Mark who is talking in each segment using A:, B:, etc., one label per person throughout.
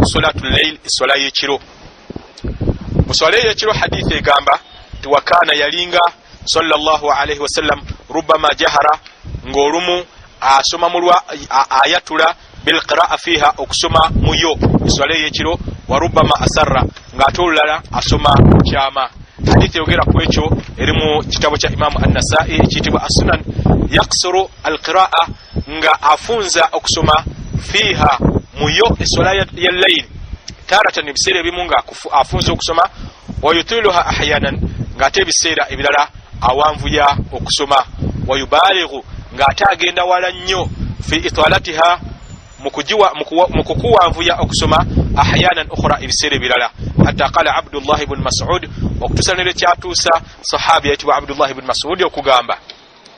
A: salatul layl iswala y'ekiro. Muswala y'ekiro hadith egamba tuwakana yalinga sallallahu alayhi wasallam rubbama jahara ngolumu asoma mulwa ayatula bil qira'a fiha okusoma muyo iswala y'ekiro wa rubbama asarra ngatulala asoma chama. Hadith yogera ku ekyo erimu kitabo kya Imam An-Nasa'i kitibwa As-Sunan yaqsuru al-qira'a nga afunza okusoma fiha muyo iswala y'al-layl taratan bisira bimunga afunza okusoma wayutiluha ahyanan ngate biseera ebirala awanvuya okusoma wayubalighu ngate agenda wala nnyo fi italatiha mukukuwanvuya okusoma ahyanan ukhra ebiseera ebirala hatta qala Abdullah ibn Mas'ud okutusanire kyatuusa sahabi yitibwa Abdullah ibn Mas'ud okugamba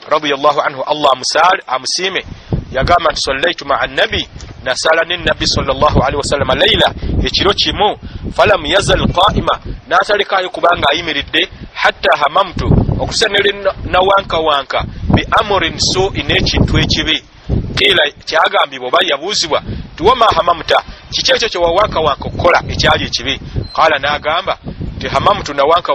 A: radiyallahu anhu Allah musal amusime yagamba nti sallaitu ma'a an-nabi nasala n'in-nabi sallallahu alaihi wasallam layla ekiro kimu falam yazal qa'ima natalikayo kubanga ayimiridde hatta hamamtu okutusanire nawanka bi amrin su'in ekintu ekibi kila kyagambibwa oba yabuuzibwa tuwama hamamta kiki ekyo kye wawanka okukola ekyali ekibi qala n'agamba ti hamamtu nawanka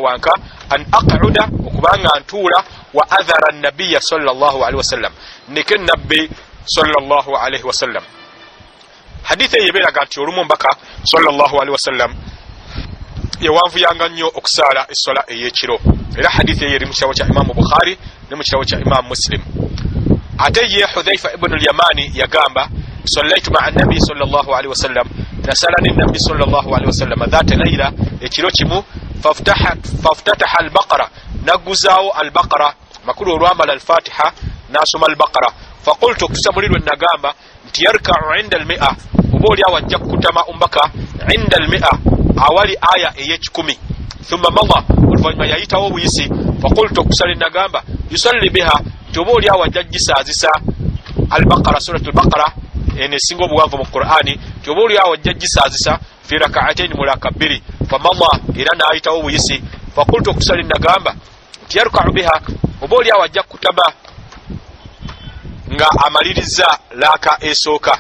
A: an aq'uda okubanga ntuula wa adhara an-nabiyya sallallahu alaihi wasallam nike nabbi sallallahu alaihi wasallam. Hadith yeberaga nti olumu mbaka sallallahu alaihi wasallam yawanvuyanga nnyo okusaala essola ey'ekiro era hadith yeri mu kitabo kya Imam Bukhari ne mu kitabo kya Imam Muslim. Ate ye Hudhaifa ibn al-Yamani yagamba sallaitu ma'a an-nabi sallallahu alaihi wasallam nasala n'in-nabi sallallahu alaihi wasallam dhata layla ekiro kimu faftataha al-baqara naguzaawo al-baqara makulu olwambala al-fatiha nasoma al-baqara faqultu kusamulirwe nagamba nti yarka'u 'inda al-mi'a obooli awajja kutama umbaka 'inda al-mi'a awali aya ey'ekikumi thumma malla oluvanyuma yayitawo obuyisi faqultu kusali nagamba yusalli biha nti obooli awajja gisaazisa al-baqara suratul baqara ene singo obuwanvu mu Qur'ani nti obooli awajja gisaazisa fi rak'atayn mulakabbiri famalla era n'ayitawo obuyisi faqultu kusali nagamba nti yarka'u biha obooli awajja kutama nga amaliriza laka esooka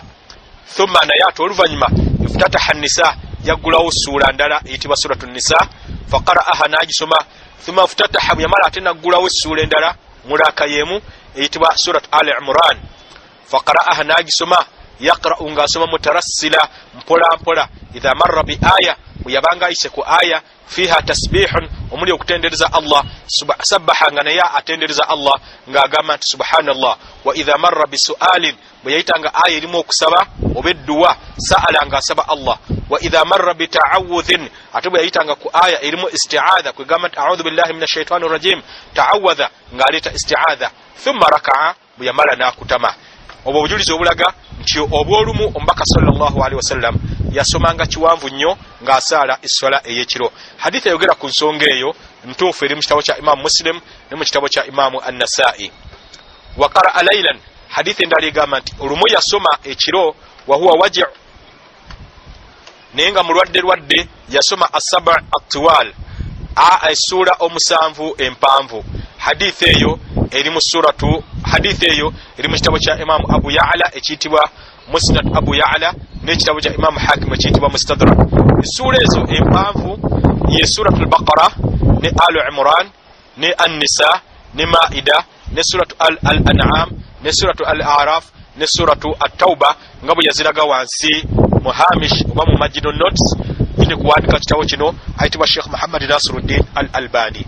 A: thumma nayatu oluvanyuma iftataha an-nisa yaggulawo suula ndala eyitibwa suratu nisa faqara'aha nagisoma thumma iftataha yamala ate naggulawo suula endala mulaka yemu eyitibwa suratu Ali Imran faqara'aha nagisoma yaqra'u ngasoma mutarassila mpola idha marra bi aya yabanga ayise ku aya fiha tasbihun omuli okutendereza Allah subhanahu nga naye atendereza Allah ng'agamba nti subhanallah wa idha marra bisu'alin bwe yayitanga aya erimu okusaba obedduwa sa'ala ng'asaba Allah wa idha marra bita'awudhin ate bwe yayitanga ku aya erimu isti'adha kwegamba nti a'udhu billahi minash shaitani rajim ta'awadha ng'aleeta isti'adha thumma raka'a bwe yamala n'akutama. Obwo obujulizi obulaga nti obwolumu omubaka sallallahu alaihi wasallam yasomanga kiwanvu nnyo ng'asaala essola ey'ekiro. Hadith ayogera ku nsonga eyo ntuufu eri mu kitabo kya Imam Muslim ne mu kitabo kya Imam An-Nasa'i. Wa qara'a laylan hadith endala egamba nti olumu yasoma ekiro wa huwa waji' naye nga mulwadde yasoma as-sab' at-tiwal essura omusanvu empanvu. Hadith eyo eri mu kitabo kya Imam Abu Ya'la ekiyitibwa Musnad Abu Ya'la n'ekitabo kya Imam Hakim ekiyitibwa Mustadrak. Essura ezo empanvu ye suratul Baqara ne Al Imran ne An-Nisa ne Maida ne suratu Al-An'am ne suratu Al-A'raf ne suratu At-Tauba nga bwe yaziraga wansi mu hamish oba mu marginal notes nyine kuwandika kitabo kino ayitibwa Sheikh Muhammad Nasiruddin Al-Albani.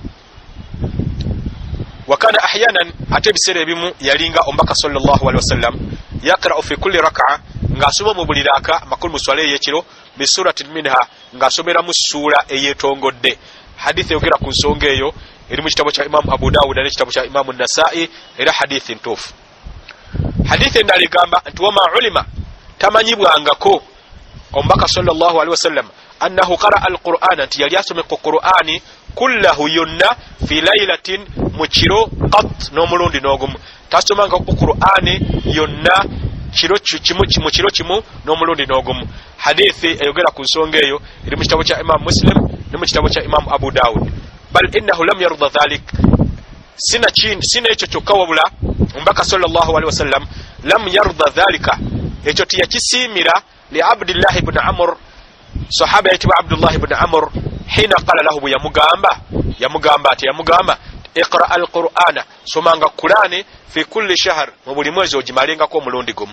A: Wakana ahyanan ate biseera ebimu yalinga omubaka sallallahu alaihi wasallam yaqra'u fi kulli rak'a ng'asoma mu buli raka makulu mu swala ey'ekiro bi suratin minha ng'asomera mu ssuula eyeetongodde. Hadith yogera ku nsonga eyo eri mu kitabo kya Imam Abu Dawud n'ekitabo kya Imam An-Nasa'i era hadith ntuufu. Hadith endala egamba nti wama ulima tamanyibwangako omubaka sallallahu alaihi wasallam annahu qara'a al-Qur'ana nti yali asome ku Qur'ani kullahu yonna fi laylatin mukiro qat n'omulundi n'ogumu. Tasomanga ku Qur'ani yonna kiro kimu n'omulundi n'ogumu. Hadithi eyogera ku nsonga eyo eri mu kitabo kya Imam Muslim ne mu kitabo kya Imam Abu Dawud. Bal innahu lam yarda dhalik sina ekyo kyokka wabula omubaka sallallahu alaihi wasallam lam yarda dhalika ekyo tiyakisiimira li Abdullah ibn Amr sahaba yitibwa Abdullah ibn Amr hina qala lahu yamugamba ati iqra al-Qur'ana somanga Qur'ani fi kulli shahr mu buli mwezi ogimalengako omulundi gumu.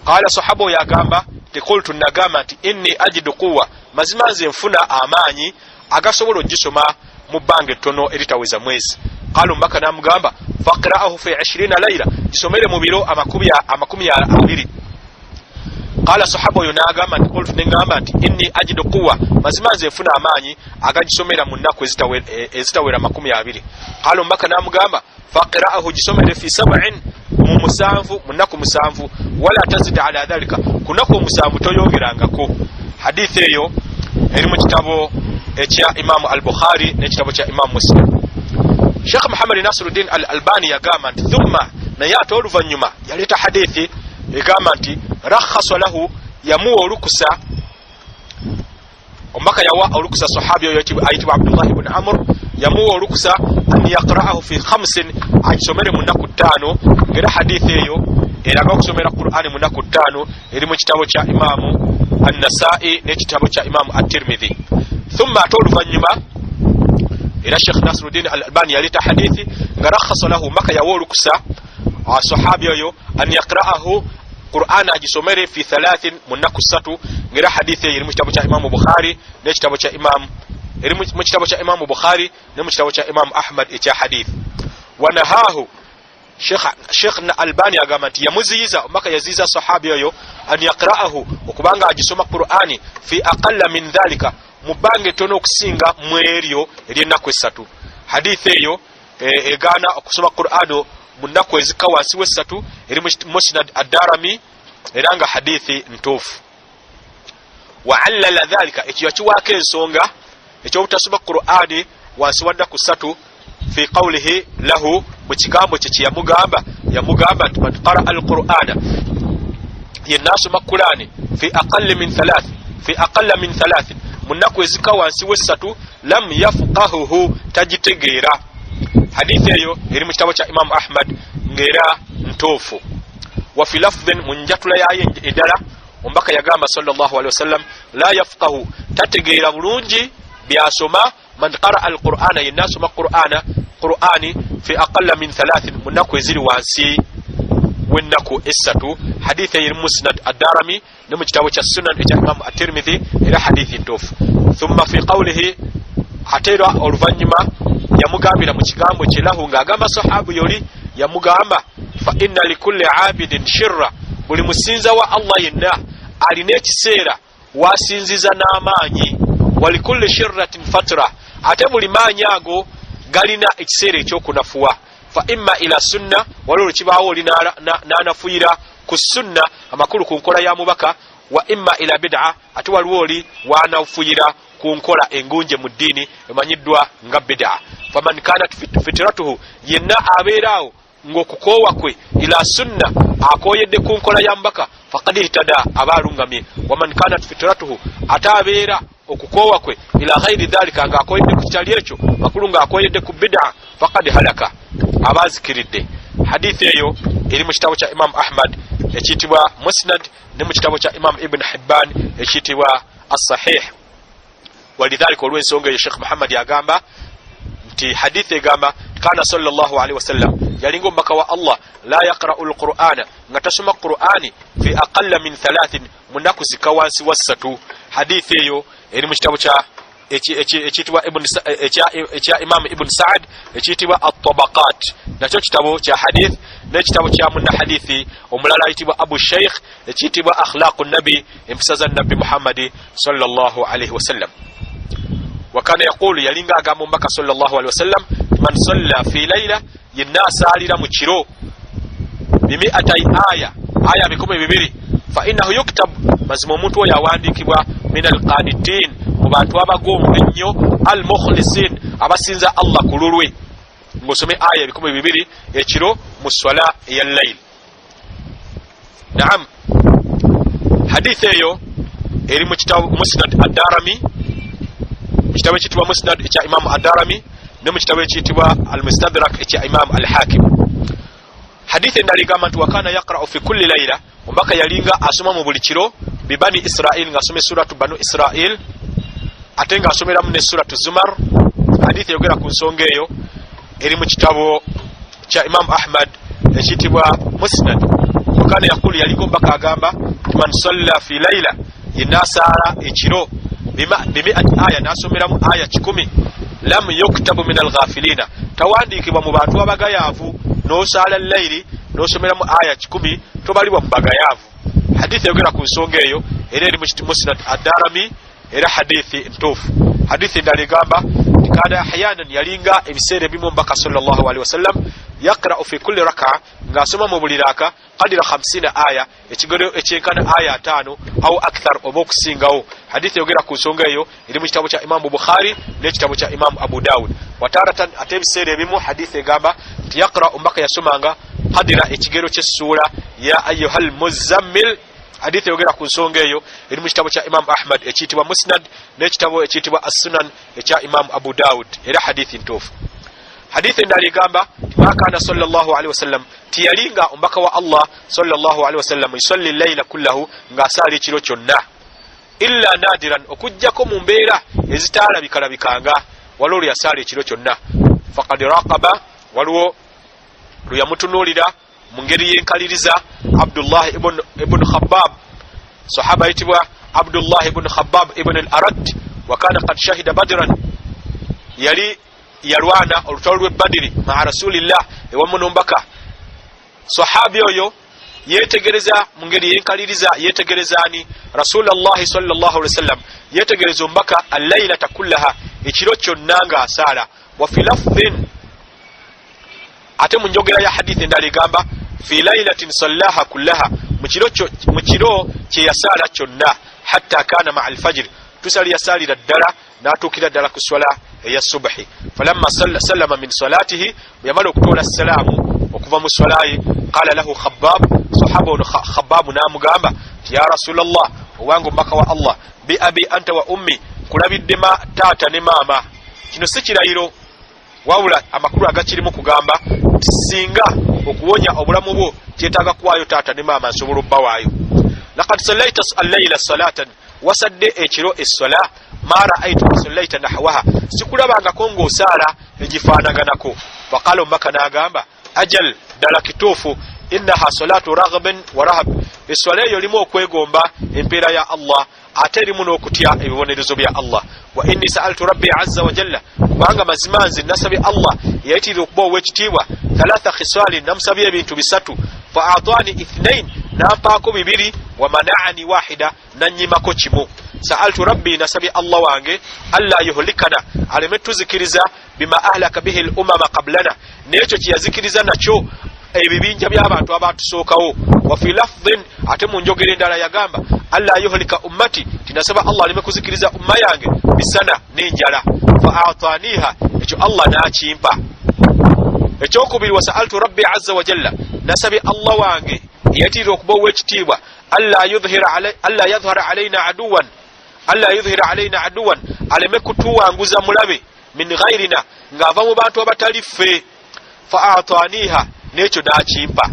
A: Qala sahaba yagamba tiqultu nagamba nti inni ajidu quwwa mazima nze nfuna amaanyi agasobola ogisoma mu bbanga ettono eritaweza mwezi. Qala omubaka namugamba faqra'ahu fi 20 layla gisomere mu biro amakumi abiri. Qala sahaba yonagamba nti qultu nengamba nti inni ajidu quwwa mazima nze nfuna amaanyi agagisomera mu nnaku ezitawera 20. Qala omubaka namugamba faqra'ahu gisomere fi 7 mu musanvu mu nnaku 7 wala tazid ala dhalika kunaku 7 toyongerangako. Hadithi eyo eri mu kitabo ekya Imam al-Bukhari n'ekitabo kya Imam Muslim. Sheikh Muhammad Nasiruddin al-Albani yagamba nti thumma naye ate oluvannyuma yaleeta hadithi egamba nti rakhasa lahu yamuwa olukusa omubaka yawa olukusa sahabi oyo ayitibwa Abdullah ibn Amr yamuwa olukusa an yaqra'ahu fi 5 agisomere mu nnaku 5 ngera hadithi eyo eraga okusomera Qur'ani mu nnaku 5 eri mu kitabo kya Imam an-Nasa'i n'ekitabo kya Imam at-Tirmidhi. Thumma ate oluvannyuma era Sheikh Nasiruddin al-Albani yaleta hadithi nga rakhasa lahu maka yawa olukusa sahabi oyo an yaqra'ahu Qur'an agisomere fi 3 mu nnaku 3 ngera hadithi eri mu kitabo kya Imam Bukhari n'ekitabo kya Imam eri mu kitabo kya Imam Bukhari ne mu kitabo kya Imam Ahmad ekya hadith. Wanahahu Sheikh Albani agamba nti yamuziyiza omaka yaziza sahabi oyo an yaqra'ahu okubanga agisoma Qur'ani fi aqalla min dhalika mu bbanga ettono okusinga mu eryo ery'ennaku 3. Hadithi eyo egaana okusoma Qur'ano mu nnaku ezikka wansi we 3 eri mu Musnad ad-Darimi era nga hadithi ntuufu. Wa 'allala dhalika ekyo yakiwaako ensonga ekyobutasoma Qur'ani wansi wa nnaku 3 fi qawlihi lahu mu kigambo kye yamugamba nti man qara'a al-Qur'ana yenna asoma Qur'ani fi aqalla min 3 mu nnaku ezikka wansi we 3 lam yafqahuhu tagitegeera. Hadithi eyo eri mu kitabo kya Imam Ahmad ngera ntuufu. Wa fi lafdhin mu njatula yayo eddala omubaka yagamba sallallahu alaihi wasallam la yafqahu tategeera bulungi byasoma man qara'a al-Qur'ana yenna asoma Qur'ani fi aqalla min 3 mu nnaku eziri wansi w'ennaku 3. Hadithi eri Musnad ad-Darimi ne mu kitabo kya Sunan ekya Imam at-Tirmidhi era hadithi ntuufu. Thumma fi qawlihi atera oluvannyuma yamugambira mu kigambo kye lahu ng'agamba sahabu yoli yamugamba fa inna likulli 'abidin shirra buli musinza wa Allah yenna alina ekiseera wasinziza n'amaanyi wa likulli shirratin fatra ate buli maanyi ago galina ekiseera ekyokunafuwa fa imma ila sunna waliwo kibaawo oli n'anafuira ku sunna amakulu ku nkola ya mubaka wa imma ila bid'a ate waliwo oli waanafuyira ku nkola engunje mu ddiini emanyiddwa nga bid'a. Faman kanat fitratuhu yenna abeeraawo ng'okukoowa kwe ila sunna akooyedde ku nkola ya mubaka faqad ihtada aba alungamye. Waman kanat fitratuhu ate abeera okukoowa kwe ila ghairi dhalika ng'akooyedde ku kitali ekyo makulu ng'akooyedde ku bid'a faqad halaka aba azikiridde. Hadithi eyo eri mu kitabo kya Imam Ahmad ekiyitibwa Musnad ne mu kitabo kya Imam Ibn Hibban ekiyitibwa as-Sahih. Walidhalika olw'ensonga eyo Sheikh Muhammad yagamba nti hadithi egamba kana sallallahu alaihi wasallam yalinga omubaka wa Allah la yaqra'u al-Qur'ana nga tasoma Qur'ani fi aqalla min 3 mu nnaku zikka wansi wa 3. Hadithi eyo eri mu kitabo kya ekiyitibwa ekya Imam Ibn Sa'd ekiyitibwa at-Tabaqat nakyo kitabo kya hadith n'ekitabo kya munna hadithi omulala ayitibwa Abu Shaykh ekiyitibwa Akhlaqun Nabi empisa za Nabi Muhammad sallallahu alaihi wasallam. Wakana yaqulu yalinga agamba omubaka sallallahu alaihi wasallam man salla fi layla yenna asalira mu kiro bimi'atay aya 200 fa innahu yuktab mazima omuntu oyo awandiikibwa min al-qanitin mu bantu abagomba ennyo al-mukhlisin abasinza Allah ku lulwe ng'osome aya 200 ekiro mu swala ey'allayl. Naam, hadithi eyo eri mu kitabu Musnad ad-Darimi ekitabo ekiyitibwa Musnad ekya Imam ad-Darimi ne mu kitabo ekiyitibwa al-Mustadrak ekya Imam al-Hakim. Hadithi endala egamba nti wakana yaqra'u fi kulli layla omubaka yalinga asoma mu buli kiro bibani Israil ngasome suratu banu Israil ate ngasomeramu ne suratu Zumar. Hadithi yogera ku nsonga eyo eri mu kitabo kya Imam Ahmad ekitibwa Musnad. Wakana yakulu yaliko mpaka agamba man salla fi layla inasara ekiro bimi aya nasomeramu aya 10 lam yuktabu min al-ghafilina tawandikibwa mu bantu abagayavu n'osala layli n'osomeramu aya 10 tobalibwa mu bagayavu. Hadithi yogera ku nsonga eyo era eri mu Musnad ad-Darimi era hadithi ntuufu. Hadithi ndali gamba kana ahyanan yalinga ebiseera bimu mbaka sallallahu alaihi wasallam yaqra fi kulli rak'a ngasoma mu buli raka qadira 50 aya ekigero ekyenkana aya 5 au akthar oba okusingawo. Hadithi yogera ku nsonga eyo eri mu kitabo kya Imam Bukhari ne kitabo kya Imam Abu Dawud. Wataratan ate ebiseera ebimu hadithi egamba yaqra mbaka yasomanga qadira ekigero ky'essura ya ayyuhal muzammil. Hadithi yogera ku nsonga eyo eri mu kitabo kya Imam Ahmad ekitibwa Musnad ne kitabo ekitibwa As-Sunan ekya Imam Abu Dawud era hadithi ntuufu. Hadithi ndali gamba makana sallallahu alaihi wasallam tiyalinga umbaka wa Allah sallallahu alaihi wasallam yusalli layla kullahu ngasali kiro kyonna illa nadiran okujjako mu mbeera ezitaala bikalabikanga walolo yasali ekiro kyonna. Faqad raqaba waliwo luyamutunulira mu ngeri yenkaliriza Abdullah ibn Khabbab sahaba yitibwa Abdullah ibn Khabbab ibn al-Arad wa kana qad shahida Badran yali yalwana olutalo lwe Badiri ma Rasulillah ewa munumbaka. Sahabi oyo yetegereza mu ngeri yenkaliriza yetegerezani Rasulullah sallallahu alaihi wasallam yetegereza mbaka al-laylata kullaha ekiro kyonna nga asala. Wa fi lafdhin ate mu njogera ya hadithi ndali gamba fi laylatin sallaha kullaha mu kiro kye yasala kyonna hatta kana ma al-fajr tusali yasalira ddala n'atuukira ddala ku swala eya subhi. Falamma sallama min salatihi yamala okutola salamu okuva mu swalayi qala lahu Khabbab sahaba Khabbab namugamba ya Rasulullah owangu mbaka wa Allah bi abi anta wa ummi kulabidde ma taata ne maama. Kino si kirayiro wawula amakulu agakirimu kugamba singa okuwonya obulamu bwo kyetaaga kuwaayo taata ne maama nsobola obbawaayo. Laqad sallaita al-layla salatan wasadde ekiro essala ma ra'aytu sallaita nahwaha sikulabangako ng'osaala egifaanaganako. Faqala ombaka n'agamba ajal ddala kituufu innaha salatu raghbin wa rahab esswala eyo limu okwegomba empeera ya Allah ate erimu n'okutya ebibonerezo bya Allah. Wa inni sa'altu rabbi azza wa jalla kubanga mazima nze nasabye Allah yayitiriza okuba ow'ekitiibwa thalatha khiswalin namusabye ebintu bisatu fa atani 2 nampaako 2 wa mana'ani wahida nanyimako kimu. Sa'altu rabbi nasabye Allah wange alla yuhlikana aleme tuzikiriza bima ahlaka bihi al-umama qablana n'ekyo kiyazikiriza nakyo ebibinja by'abantu abatusookawo. Wa fi lafdhin ate mu njogera endala yagamba alla yuhlika ummati tinasaba Allah aleme kuzikiriza umma yange bisana n'enjala. Fa ataniha ekyo Allah n'akimpa. Ekyokubiri wa sa'altu rabbi azza wa jalla nasabye Allah wange yatira okuba ow'ekitiibwa alla yadhhara alaina aduwan aleme kutuwanguza mulabe min ghairina ng'ava mu bantu abatali ffe. Fa ataniha n'ekyo n'akimpa.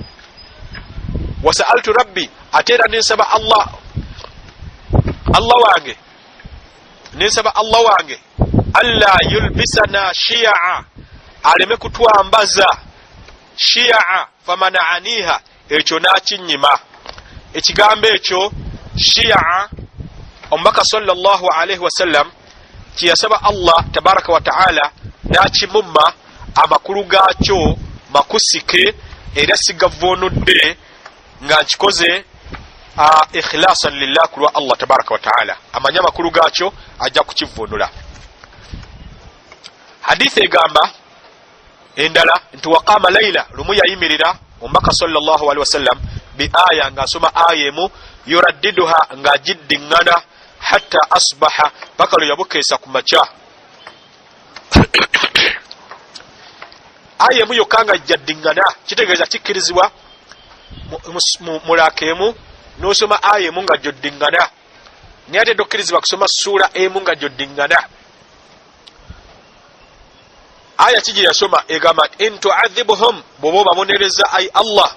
A: Wa sa'altu rabbi atera nensaba Allah wange alla yulbisana shi'a aleme kutwambaza shi'a famana'aniha ekyo n'akinyima. Ekigambo ekyo shi'a omubaka sallallahu alaihi wasallam kiyasaba Allah tabaraka wa ta'ala n'akimumma amakulu gaakyo makusike era sigavvoonodde nga nkikoze ikhlasan lillah kulwa Allah tabaraka wa ta'ala amanya amakulu gaakyo ajja kukivvuunula. Hadithi egamba endala nti waqama layla lumu yayimirira omubaka sallallahu alaihi wasallam bi aya ng'asoma aya emu yuraddiduha ng'agiddiŋŋana hatta asbaha paka lwe yabukeesa ku makya. Aya emu yokka nga jaddiŋŋana kitegeeza kikkirizibwa mulaka emu n'osoma aya emu nga gyoddiŋŋana naye ate tokkirizibwa kusoma ssuula emu nga gyoddiŋŋana. Aya kigi yasoma egamba in tu'adhibuhum bw'oba obabonereza ay Allah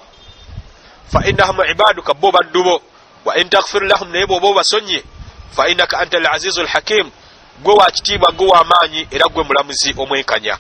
A: fa innahum ibaduka bo baddubo wa in taghfir lahum naye bw'oba obasonye fa innaka anta al-azizu al-hakim gwe wa kitiibwa gwe w'amaanyi era gwe mulamuzi omwenkanya.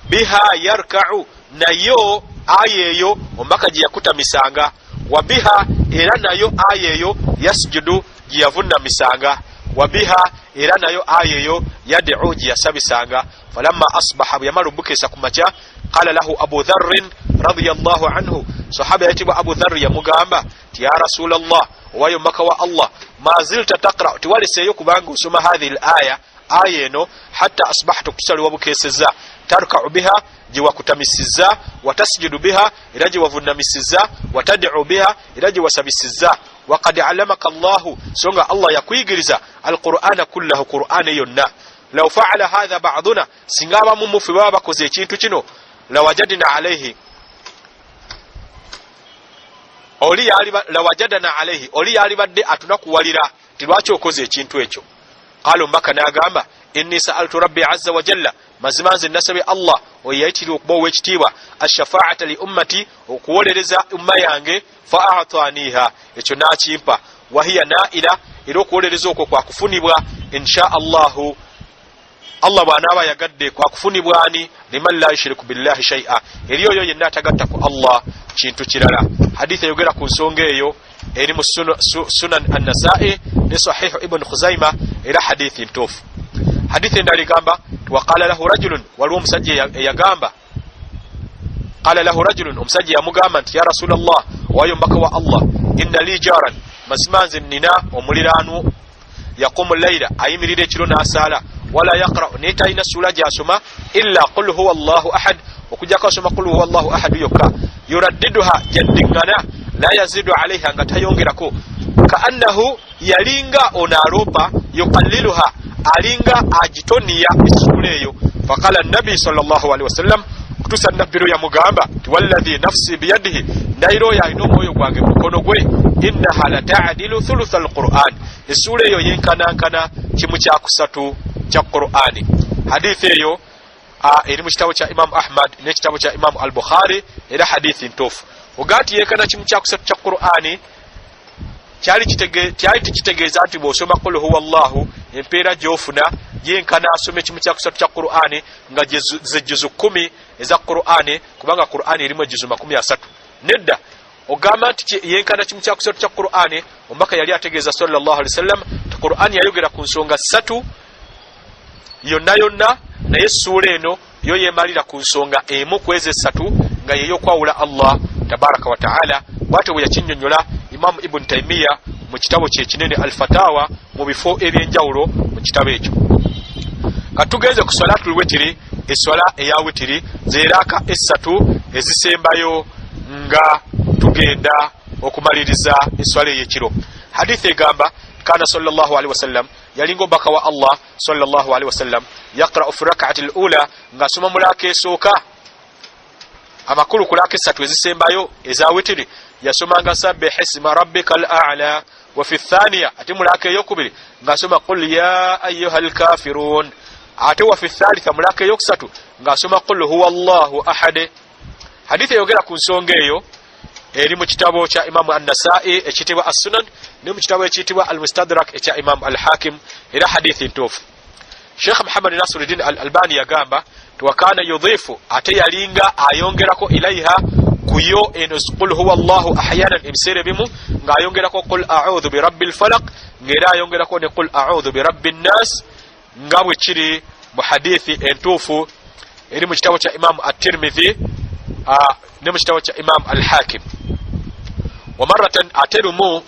A: biha yarka'u nayo aya eyo omubaka gye yakutamisanga, wa biha era nayo aya eyo yasjudu gye yavunnamisanga, wa biha era nayo aya eyo yad'u gye yasabisanga. falamma asbaha bwe yamala obukesa ku makya qala lahu abu dharrin radiyallahu anhu, sahaba yatibwa abu dharri yamugamba ti ya rasulallah owayo maka wa allah ma zilta taqra tiwaliseeyo kubanga osoma hadhihi al-aya aya eno hatta asbahta kusali wabukeseza tarka'u biha gye wakutamisizza, watasjudu biha era gye wavunnamisizza, watad'u biha era gye wasabisizza. waqad alamaka allahu songa allah yakuyigiriza alqur'ana kullahu qur'ana yonna. law fa'ala hadha ba'duna singa abamu mufe baba bakoze ekintu kino lawajadna alayhi lawajadana alayhi oli yalibadde atunakuwalira ti lwaki okoze ekintu ekyo. qala mbaka n'agamba inni sa'altu rabbi azza wa jalla mazima nze nasabye allah oyayitiriwe okuba ow'ekitiibwa ashafa'ata li ummati okuwolereza umma yange fa a'taniha ekyo n'akimpa wahiya na'ila era okuwolereza okwo kwakufunibwa insha allahu allah bw'anaaba yagadde kwakufunibwa ani liman la yushriku billahi shay'a eri oyo yenna atagatta ku allah kintu kirala. hadithi eyogera ku nsonga eyo eri mu sunan an-nasa'i ne sahihu ibn khuzaima era hadithi ntuufu. hadithi endala egamba waqala lahu rajulun waliwo omusajja eyagamba qala lahu rajulun omusajja yamugamba nti ya rasulallah owayo mbaka wa allah inna li jaran mazima nze nina omuliraanwo yaqumu layla ayimirira ekiro n'asaala wala yaqra'u naye talina ssuula gy'asoma illa qul huwa allahu ahad okujjako asoma qul huwa allahu ahad yokka yuraddiduha jaddiŋŋana la yazidu alayha nga tayongerako kaannahu yalinga onaaloopa yuqalliluha alinga agitoniya essuula eyo. faqala nabi sallallahu alaihi wasallam kutusa nabbiru yamugamba ti walladhi nafsi biyadihi ndayiro oyo alina omwoyo gwange mu mukono gwe innaha la ta'dilu thulutha alquran essuula eyo yenkanankana kimu kyakusatu kya qur'ani. hadithi eyo eri mu kitabo kya imam ahmad n'ekitabo kya imam al-bukhari era hadithi ntuufu. ogati yenkana kimu kyakusatu kya qur'ani kyali tekitegeeza nti bw'osoma qul huwa allahu empeera gy'ofuna yenkana asome kimu kyakusatu kya qur'ani nga ze juzu 10 eza qur'ani kubanga qur'ani erimu ejuzu 30. nedda ogamba nti yenkana kimu kyakusatu kya qur'ani omubaka yali ategeeza sallallahu alaihi wasallam ti qur'ani yayogera ku nsonga 3 yonna yonna naye essuula eno yo yeemalira ku nsonga emu ku ezo 3 nga yeyokwawula allah tabaraka wa ta'ala. bwatyo bwe yakinnyonnyola imamu ibn taimiya mu kitabo kye kinene al-fatawa mu bifo ebyenjawulo mu kitabo ekyo. katugenze ku salatul witiri, eswala eya witiri zeeraka 3 ezisembayo nga tugenda okumaliriza eswala ey'ekiro. hadithi egamba kana sallallahu alaihi wasallam yalinga obaka wa allah sallallahu alaihi wasallam yaqra'u fi rak'ati al-ula nga asoma mu laaka esooka amakulu ku laaka 3 ezisembayo eza witiri yasomanga sabbih isma rabbikal a'la wa fi thaniya ate mu laaka ey'okubiri ng'asoma qul ya ayyuhal kafirun ate wa fi thalitha mu laaka ey'okusatu ng'asoma qul huwa allahu ahad. hadithi eyogera ku nsonga eyo eri mu kitabo kya imamu an-nasa'i ekiyitibwa as-sunan ne mu kitabo ekiyitibwa al-mustadrak ekya imamu al-hakim era hadithi ntuufu. sheikh muhammad nasiruddin al-albani yagamba twakana yudhifu ate yalinga ayongerako ilaiha kuyo eno qul huwa allahu ahyanan ebiseera bimu ng'ayongerako qul a'udhu bi rabbil falaq ng'era ayongerako ne qul a'udhu bi rabbin nas nga bwe kiri mu hadithi entuufu eri mu kitabo kya imamu at-tirmidhi ne mu kitabo kya imamu al-hakim. wa marratan aterumu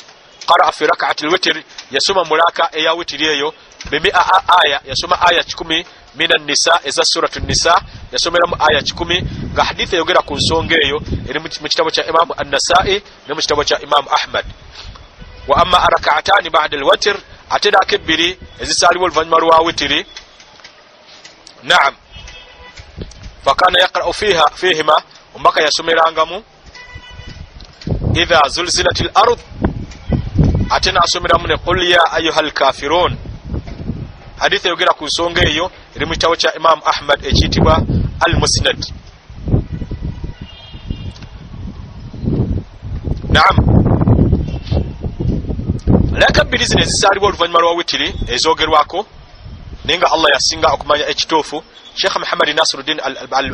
A: qara'a fi rak'ati al-witr yasoma mulaka eya witiri eyo bimi'a aya yasoma aya 10 minan nisa eza suratu nisa yasomeramu aya 10 nga hadithi eyogera ku nsonga eyo eri mu kitabo kya imamu an-nasa'i ne mu kitabo kya imamu ahmad. wa amma rak'atani ba'da al-witr atera kebbiri ezisaliwo oluvannyuma lwa witiri na'am fakana yaqra'u fihima omubaka yasomerangamu idha zulzilatil ard ate n'asomeramu ne qul ya ayyuhal kafirun. hadithi eyogera ku nsonga eyo eri mu kitabo kya imamu ahmad ekiyitibwa al-musnad. naam laka bbiri zino ezisaalibwa oluvannyuma lwa witiri ezoogerwako naye nga Allah yasinga okumanya ekituufu. Sheikh Muhammad Nasiruddin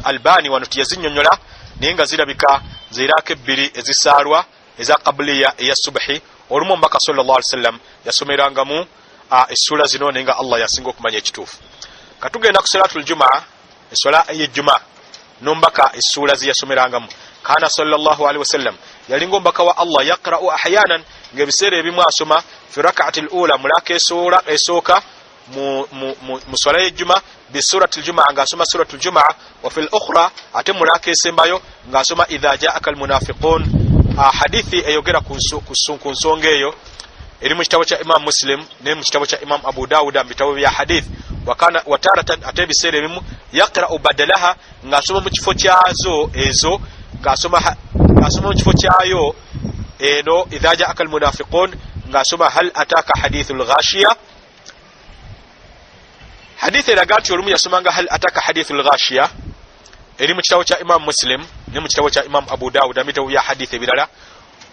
A: Albani wano tiyazinnyonnyola naye nga zirabika ziraako ebbiri ezisaalwa eza qabliya eya subhi. Olumu omubaka sallallahu alaihi wasallam yasomerangamu essula zino naye nga Allah yasinga okumanya ekituufu. Katugenda ku salatul jumaa, essola ey'ejjuma n'omubaka essula ziyasomerangamu. Kana sallallahu alaihi wasallam yalinga omubaka wa Allah yaqra'u ahyanan ng'ebiseera ebimu asoma fi rak'ati al-ula mulaka essura esooka mu swala y'ejjuma bi surati al-jumaa ng'asoma suratu al-jumaa, wa fil ukhra ate mulaka esembayo ng'asoma idha ja'aka al-munafiqun. Hadithi eyogera ku nsonga eyo eri mu kitabo kya Imam Muslim ne mu kitabo kya Imam Abu Dawud mu bitabo bya hadith. Wakana wataratan ate ebiseera ebimu yaqra'u badalaha ng'asoma mu kifo kyazo ezo ng'asoma mu kifo kyayo eno idha ja'aka al-munafiqun ng'asoma hal ataka hadithul ghashiya. Hadith eraga nti olumu yasomanga hal ataka hadithul ghashiya eri mu kitabo kya Imam Muslim ne mu kitabo kya Imam Abu Dawud mu bitabo bya hadith ebirala.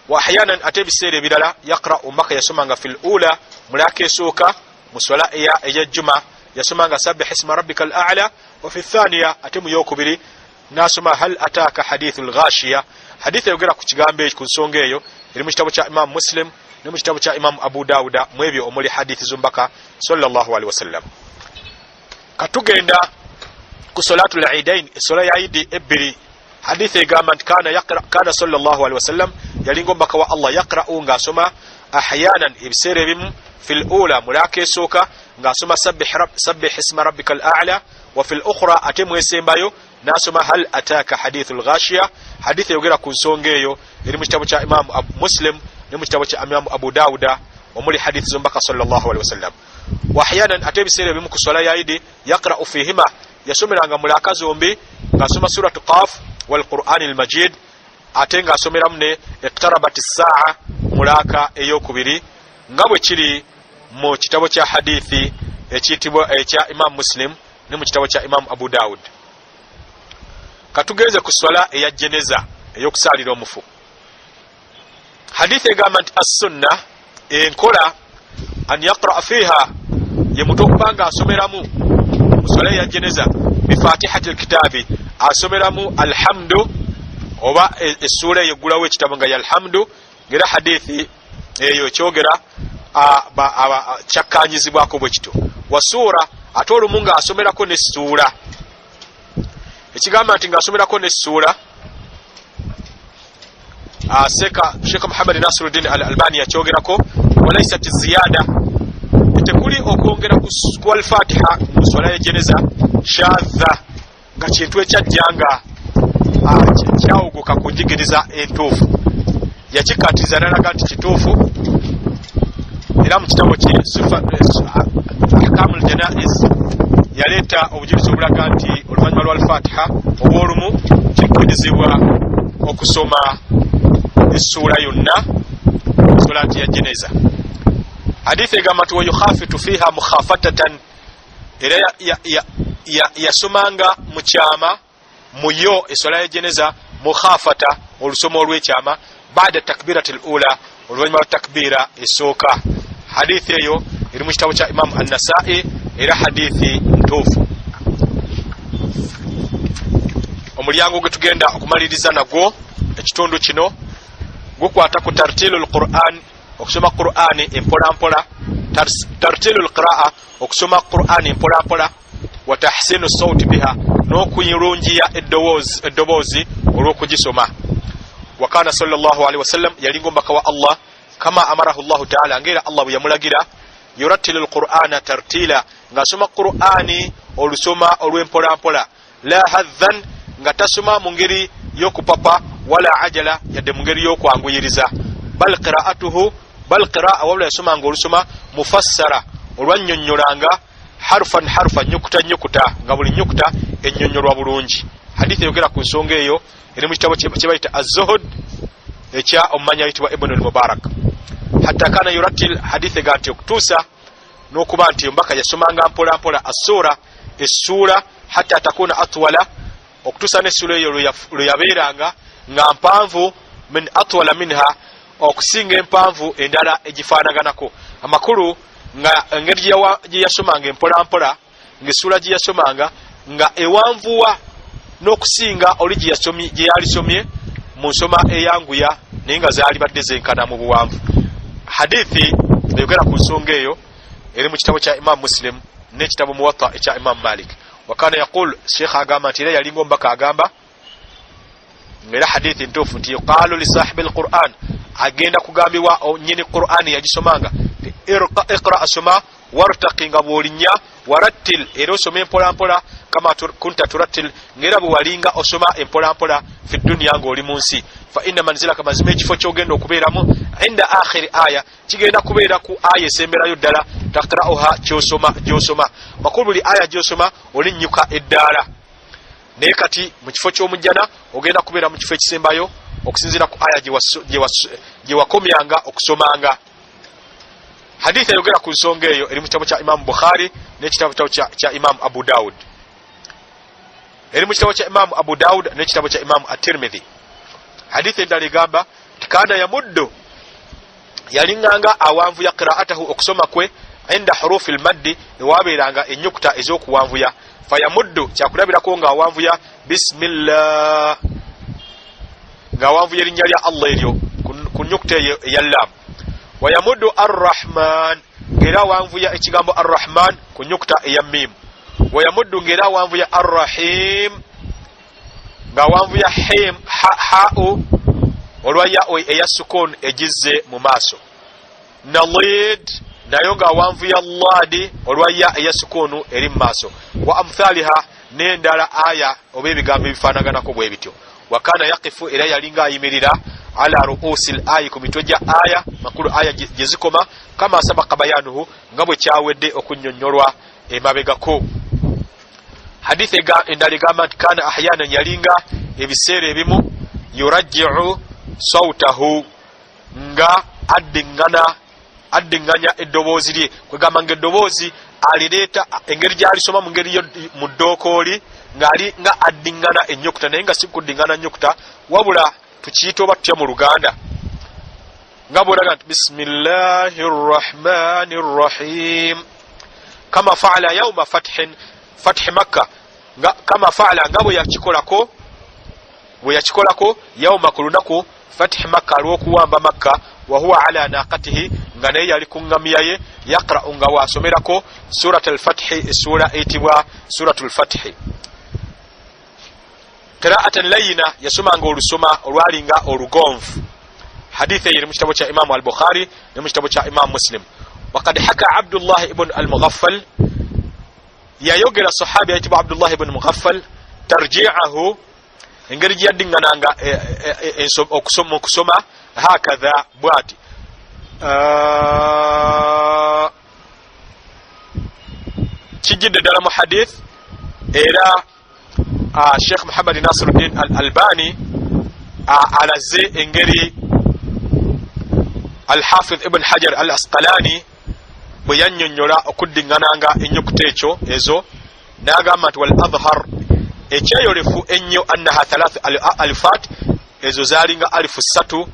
A: Wa ahyanan ate ebiseera ebirala yaqra'u maka yasomanga fil ula mulaka esooka mu swala eya juma yasomanga sabbih isma rabbikal a'la, wa fi thaniya ate mu yokubiri nasoma hal ataka hadithul ghashiya. Hadith eyogera ku kigambo ekyo ku nsonga eyo eri mu kitabo kya Imam Muslim ne mu kitabo kya Imam Abu Dawud mu ebyo omuli hadith z'omubaka sallallahu alaihi wasallam. Katugenda ku salatul eidain, essola ya idi ebbiri. Hadith egamba nti kana sallallahu alaihi wasallam yalinga omubaka wa Allah yaqra'u ng'asoma ahyanan ebiseera ebimu fil ula mulaka esooka ng'asoma sabbih isma rabbikal a'la, wa fil ukhra ate mu esembayo nasoma hal ataka hadithul ghashiya. Hadith eyogera ku nsonga eyo eri mu kitabo kya Imam Muslim ne mu kitabo kya Imam Abu Dawud omuli hadith z'omubaka sallallahu alaihi wasallam. Wa ahyanan ate ebiseera ebimu ku swala ya idi yaqra'u fihima yasomeranga mulaka zombi ng'asoma suratu Qaf wal Qur'anil Majid ate ng'asomeramu ne iqtarabatis sa'a mulaka eyokubiri nga bwe kiri mu kitabo kya hadithi ekiyitibwa ekya Imam Muslim ne mu kitabo kya Imam Abu Dawud. Katugenze ku swala eya jeneza ey'okusaalira omufu. Hadithi egamba nti as-sunna enkola an yaqra fiha ye mutu okubanga asomeramu mu swala eya jeneza bi fatihatil kitabi asomeramu alhamdu oba essura eyeggulawo ekitabo nga yalhamdu ngera hadithi eyo kyogera kyakkanyizibwako bwe kito. Wa sura ate olumu nga asomerako n'essura ekigamba nti ng'asomerako n'essura Sheikh Muhammad Nasiruddin Albani yakyogerako walaysat ziyada tekuli okwongera ku al-Fatiha mu swala ya jeneza shadha nga kintu ekyajjanga kyawuguka ku njigiriza entuufu yakikatiza nalaga nti kituufu era mu kitabo kye ahkamul janaiz yaleeta obujulizi obulaga nti oluvannyuma lwa al-Fatiha obwolumu kikkirizibwa okusoma essuula yonna solati ya jeneza. Hadithi egamba nti wayukhafitu fiha mukhafatatan era yasomanga mu kyama muyo essola ya jeneza mukhafata olusoma olw'ekyama baada takbiratil ula oluvannyuma lwa takbira esooka. Hadithi eyo eri mu kitabo kya Imam An-Nasa'i era hadithi ntuufu. Omulyango gwe tugenda okumaliriza nagwo ekitundu kino gukwata ku tartilul Qur'an, okusoma Qur'ani empola mpola, tartilul qira'a okusoma Qur'ani empola mpola, wa tahsinu sawti biha n'okuyirungiya eddoboozi olw'okugisoma. Wa kana sallallahu alaihi wasallam yalinga omubaka wa Allah kama amarahu Allah ta'ala ngera Allah bwe yamulagira yurattilul Qur'ana tartila ng'asoma Qur'ani olusoma olw'empola mpola, la hadhan nga tasoma mu ngeri y'okupapa wala ajala yadde mu ngeri y'okwanguyiriza, bal qira'a wabula yasoma nga olusoma mufassara olwannyonnyolanga harfan nyukuta nga buli nyukuta ennyonnyolwa bulungi. Hadithi eyogera ku nsonga eyo eri mu kitabo kye bayita az-Zuhud ekya omumanyi ayitibwa Ibn al-Mubarak. Hatta kana yurattil hadithi ganti okutuusa n'okuba nti omubaka yasomanga mpola mpola essura hatta takuna atwala okutuusa n'essura eyo lwe yabeeranga nga mpanvu min atwala minha okusinga empanvu endala egifaanaganako. Amakulu nga engeri gye yasomanga empolampola ng'essula gye yasomanga nga ewanvuwa n'okusinga oli gye yalisomye mu nsoma eyanguya naye nga zaali badde zenkana mu buwanvu. Hadithi eyogera ku nsonga eyo eri mu kitabo kya Imam Muslim n'ekitabo Muwatta ekya Imam Malik. Wakana yaqul, Sheikh agamba nti era yalinga omubaka agamba ng'era hadithi ntuufu nti yuqaalu li sahibi al-Qur'an, agenda kugambibwa nyini Qur'ani yagisomanga iqra asoma wartaqi nga bw'olinnya warattil era osoma empolampola kama kunta turattil ng'era bwe walinga osoma empolampola fi dunya ng'oli mu nsi. Fa inna manzilaka, mazima ekifo ky'ogenda okubeeramu inda akhiri aya, kigenda kubeera ku aya esemberayo ddala taqra'uha gy'osoma. Makulu buli aya gy'osoma olinnyuka eddaala, naye kati mu kifo ky'omujjana ogenda kubeera mu kifo ekisembayo okusinziira ku aya gye wakomyanga okusomanga. Hadithi ayogera ku nsonga eyo eri mu kitabo kya Imam Bukhari n'ekitabo kya Imam Abu Dawud, eri mu kitabo kya Imam Abu Dawud n'ekitabo kya Imam At-Tirmidhi. Hadithi endala egamba tikana yamuddu, yalinganga awanvu ya qira'atahu okusoma kwe inda hurufi al-maddi, ewabeeranga ennyukuta ez'okuwanvuya. Fayamuddu kyakulabirako nga awanvuya bismillah, nga awanvuya erinnya lya Allah eryo ku nnyukuta eya lam. Wayamuddu ar-Rahman, ng'era awanvuya ekigambo ar-Rahman ku nnyukuta eya mim. Wayamuddu ng'era awanvuya ar-Rahim, nga awanvuya him ha'u olwa ya eya sukun ejizze mu maaso. Nalid nayo nga awanvuya ladi olwa ya eya sukunu eri mu maaso. Wa amthaliha, n'endala aya oba ebigambo ebifaanaganako bwe bityo. Wakana yaqifu, era yalinga ayimirira ala ruusil ayi, ku mitwe gya aya, makulu aya gye zikoma, kama sabaka bayanuhu, nga bwe kyawedde okunnyonnyolwa emabegako. Hadithi endala egamba nti kana ahyana, yalinga ebiseera ebimu yurajji'u sawtahu, nga addinganya eddoboozi lye, kwegamba nga eddoboozi alireeta engeri gy'alisoma mu ngeri mu ddookooli nga addingana ennyukuta, naye nga si kuddingana nnyukuta wabula tukiyita oba tutya mu Luganda nga bw'olaga nti bismillahi rrahmani rrahim, kama faala yawma fathi Makka, kama faala nga bwe yakikolako yawma ku lunaku fathi Makka, alw'okuwamba Makka. Wa huwa ala naqatihi, nga naye yali ku ngamiya ye, yaqra'u nga waasomerako surat al-Fathi, essura eyitibwa suratul Fathi. Qira'atan layina, yasomanga olusoma olwalinga olugonvu. Hadithi eri mu kitabo kya Imam al-Bukhari ne mu kitabo kya Imam Muslim. Waqad haka Abdullah ibn al-Mughaffal, yayogera sahabi ayitibwa Abdullah ibn Mughaffal tarji'ahu, engeri gye yaddingananga okusoma hakadha bwati kijidde ddala mu hadith. Era Sheikh Muhammad Nasiruddin al-Albani alaze engeri al-Hafiz Ibn Hajar al-Asqalani bwe yannyonnyola okuddingananga ennyukuta ezo, n'agamba nti wal adhhar, ekyeyolefu ennyo annaha thalath alifat, ezo zaalinga alifu 3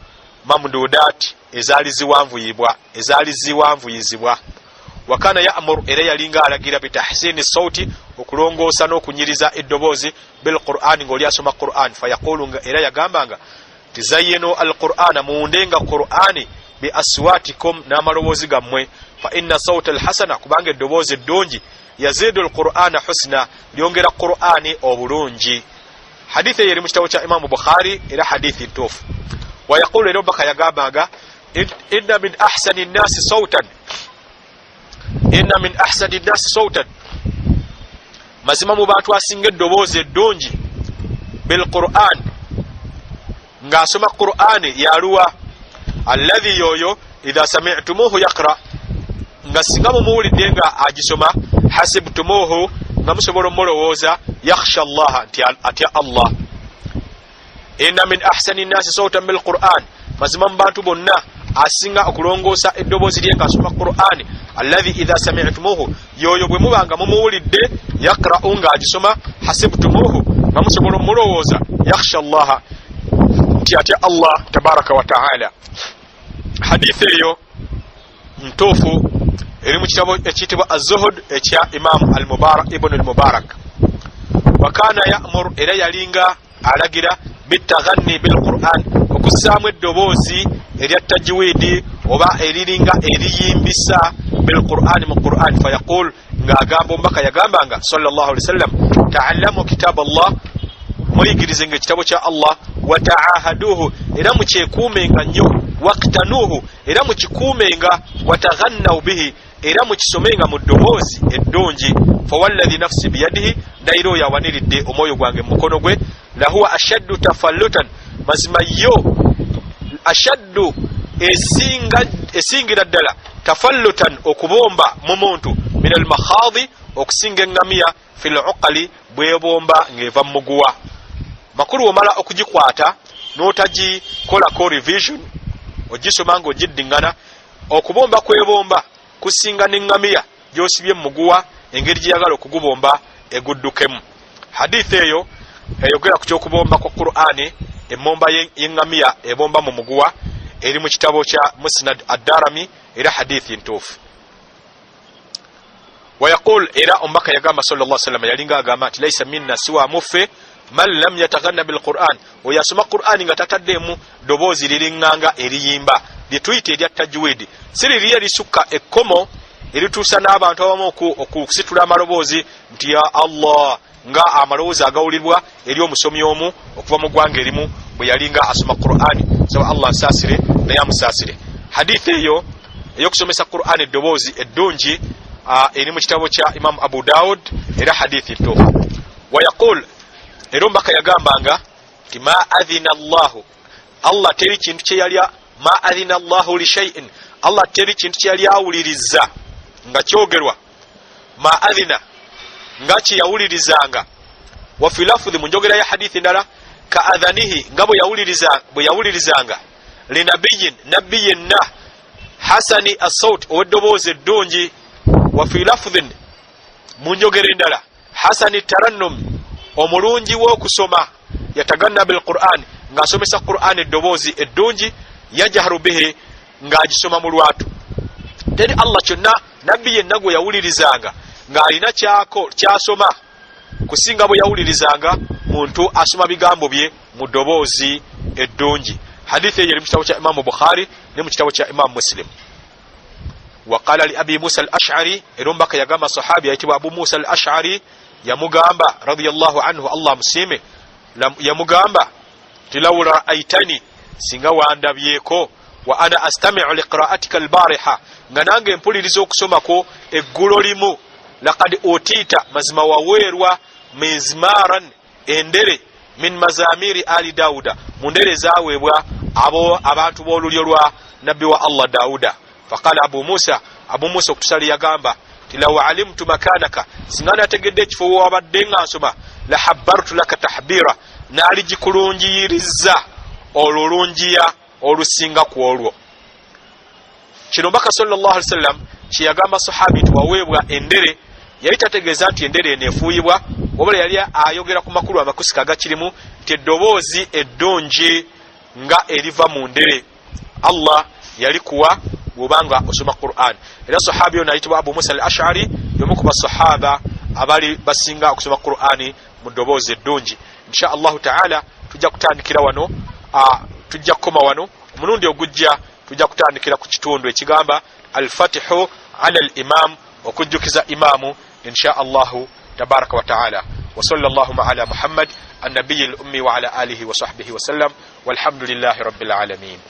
A: mamdudat, ezaali ziwanvuyizibwa. Wakana ya'muru, era yalinga alagira bitahsini sauti, okulongoosa n'okunyiriza eddoboozi bil Qur'ani, ng'oli asoma Qur'an. Fayaqulu, era yagambanga tizayyinu al-Qur'ana, muwundenga Qur'ani bi aswatikum, n'amaloboozi gammwe. Fa inna sawta al-hasana, kubanga eddoboozi eddungi yazidu al-Qur'ana husna, lyongera Qur'ani obulungi. Hadithi eri mu kitabo kya Imam Bukhari, era hadithi ntuufu. Wayaqulu, era obaka yagambanga inna min ahsani nnasi sawtan, mazima mu bantu asinga eddoboozi eddungi bil Qur'an, ng'asoma Qur'ani yaluwa, alladhi yoyo idha sami'tumuhu yaqra, nga singa mumuwulidde nga agisoma, hasibtumuhu, nga musobola omulowooza, yakhsha Allah, atya Allah. Inna min ahsani nnasi sawtan bil Qur'an, mazima mu bantu bonna asinga okulongoosa eddoboozi lye ng'asoma Qur'ani, alladhi idha sami'tumuhu, yoyo bwe mubanga mumuwulidde, yaqra'u, ng'agisoma, hasibtumuhu, nga musobola omulowooza, yakhsha Allah, nti atya Allah tabaraka wa ta'ala. hadithi eyo ntuufu eri mu kitabo ekiyitibwa az-Zuhd ekya Imam al-Mubarak ibn al-Mubarak. Wa kana ya'mur, era yalinga alagira bitaghanni bil Qur'an, okussaamu eddoboozi erya tajwidi oba eriringa eriyimbisa bil Qur'an mu Qur'an. Fayaqul, ng'agamba omubaka yagambanga sallallahu alaihi wasallam, ta'allamu kitab Allah, muyigirizenga ekitabo kya Allah, wa ta'ahaduhu, era mukyekuumenga nnyo, waqtanuhu, era mukikuumenga, wa taghannaw bihi, era mukisomenga mu ddoboozi eddungi. Fawalladhi nafsi biyadihi, ndayiro oyo awaniridde omwoyo gwange mu mukono gwe, lahuwa ashaddu tafallutan, mazima yo ashaddu esingira ddala tafallutan okubomba mu muntu min al-makhadhi, okusinga eŋŋamiya fil uqali, bwebomba ng'eva mu muguwa. Makulu omala okugikwata n'otagikolako revision, ogisoma ng'ogiddiŋŋana, okubomba kwebomba kusinga n'eŋŋamiya gy'osibye mu muguwa, engeri gyeyagala okugubomba eguddukemu. Hadithi eyo eyogera ku kyokubomba kwa Qur'ani, emmomba y'eŋŋamiya ebomba mu muguwa, eri mu kitabo kya Musnad ad-Darimi, era hadithi ntuufu. Wayaqul, era omubaka yagamba sallallahu alaihi wasallam, yalinga agamba nti laisa minna siwa muffe man lam yataghanna bil Qur'an, oyo asoma Qur'ani nga tataddemu ddoboozi liriŋŋanga eriyimba lye tuyita erya tajwidi, si liri erisukka ekkomo erituusa n'abantu abamu okusitula amaloboozi nti ya Allah, nga amaloboozi agawulirwa eri omusomi omu okuva mu ggwanga erimu bwe yalinga asoma Qur'ani. Saba Allah nsaasire naye amusaasire. Hadithi eyo ey'okusomesa Qur'ani eddoboozi eddungi eri mu kitabo kya Imam Abu Dawud, era hadithi ntuufu. Wayaqul, era omubaka yagambanga nti ma adhina Allahu, Allah teri kintu kye yali, ma adhina Allahu li shay'in, Allah teri kintu kye yali awuliriza nga kyogerwa, ma adhina nga kye yawulirizanga, wa fi lafdhi, mu njogera ya hadithi ndala, ka adhanihi, nga bwe yawulirizanga, li nabiyyin yenna, hasani as-sawt, ow'eddoboozi eddungi, wa fi lafdhin, mu njogera endala, hasani tarannum, omulungi w'okusoma, yataganna bil Qur'an, ng'asomesa Qur'an eddoboozi eddungi, yajharu bihi, ng'agisoma mu lwatu. Teri Allah kyonna nabbi yenna gwe yawulirizanga ng'alina kyasoma kusinga bwe yawulirizanga muntu asoma bigambo bye mu ddoboozi eddungi. Hadithi eyo eri mu kitabo kya Imam Bukhari ne mu kitabo kya Imam Muslim. Waqala li Abi Musa al-Ash'ari, era omubaka yagamba sahabi ayitibwa Abu Musa al-Ash'ari, yamugamba radiyallahu anhu, Allah musiime, yamugamba ti law ra'aytani, singa wandabyeko, wa ana astami'u liqira'atika al-bariha, nga nange mpuliriza okusomako eggulo limu, laqad utita, mazima waweerwa, mizmaran, endere, min mazamiri ali Dawuda, mu ndere zaweebwa abantu b'olulyo lwa nabbi wa Allah Dawuda. Faqala Abu Musa okutusali yagamba ti law alimtu makanaka, singa nategedde ekifo wabadde nga nsoma, la habbartu laka tahbira, naali gikulungiyiriza olulungiya olusinga ku olwo. Kino mbaka sallallahu alaihi wasallam kyeyagamba sahabi nti waweebwa endere, yali tategeeza nti endere eneefuuyibwa, wabula yali ayogera ku makulu amakusika agakirimu nti eddoboozi eddungi nga eriva mu ndere Allah yali kuwa bw'obanga osoma Qur'an. Era sahabi ono ayitibwa Abu Musa al-Ash'ari, y'omu ku basahaba abali basinga okusoma Qur'ani mu ddoboozi eddungi. Insha Allahu ta'ala tujja kutandikira wano, tujja kukoma wano, omulundi ogujja tujja kutandikira ku kitundu ekigamba al-fatihu ala al-imam, okujjukiza imaamu, insha Allahu tabaraka wa ta'ala. Wa sallallahu ala Muhammad an-nabiyyi al-ummi wa ala alihi wa sahbihi wa sallam, walhamdulillahi rabbil alamin.